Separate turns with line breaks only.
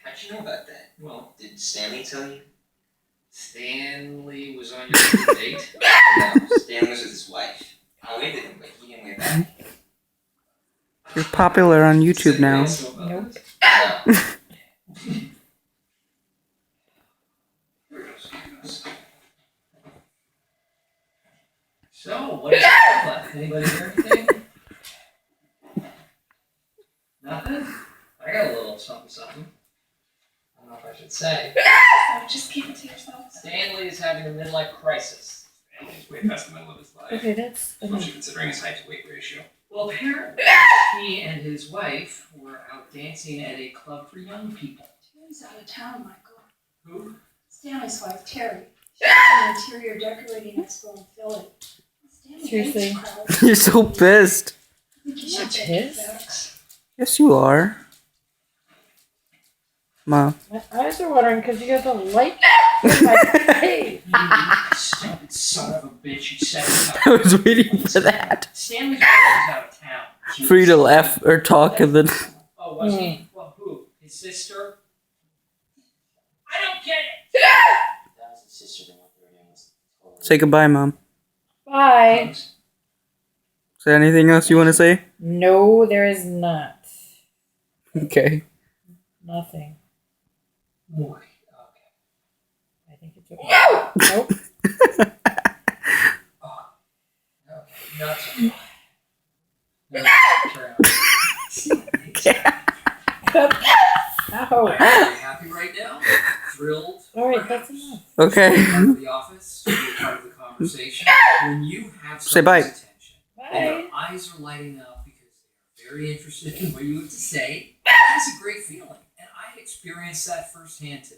How'd you know about that? Well, did Stanley tell you?
Stanley was on your date?
No, Stanley was with his wife. I waved at him, but he didn't wave back.
You're popular on YouTube now.
Nope. So, what is it like? Anybody hear anything? Nothing? I got a little something something. I don't know if I should say.
Just keep it to yourself.
Stanley is having a midlife crisis.
Stanley's way past the middle of his life.
Okay, that's
Especially considering his height to weight ratio.
Well, apparently, he and his wife were out dancing at a club for young people.
Terry's out of town, Michael.
Who?
Stanley's wife, Terry. She's at an interior decorating expo in Philly. Stanley
Seriously?
hates crowds.
You're so pissed.
I think you
You're
should take
pissed?
it back.
Yes, you are. Mom.
My eyes are watering because you got the light in my face.
You stupid son of a bitch, you said it.
I was waiting for that.
Stanley's wife was out of town.
For you to laugh or talk and then...
Oh, was he? Well, who? His sister? I don't get it!
That was his sister, the one who was totally...
Say goodbye, Mom.
Bye.
Is there anything else you want to say?
No, there is not.
Okay.
Nothing.
Boy, okay.
I think it's okay. Nope.
Okay, not so. No,
Okay.
Ow.
Are you happy right now? Thrilled?
Alright, that's enough.
Okay.
Part of the office, you're part of the conversation. When you have
Say bye.
someone's attention, and
Bye.
their eyes are lighting up because they are very interested in what you have to say, that's a great feeling. And I experienced that firsthand today.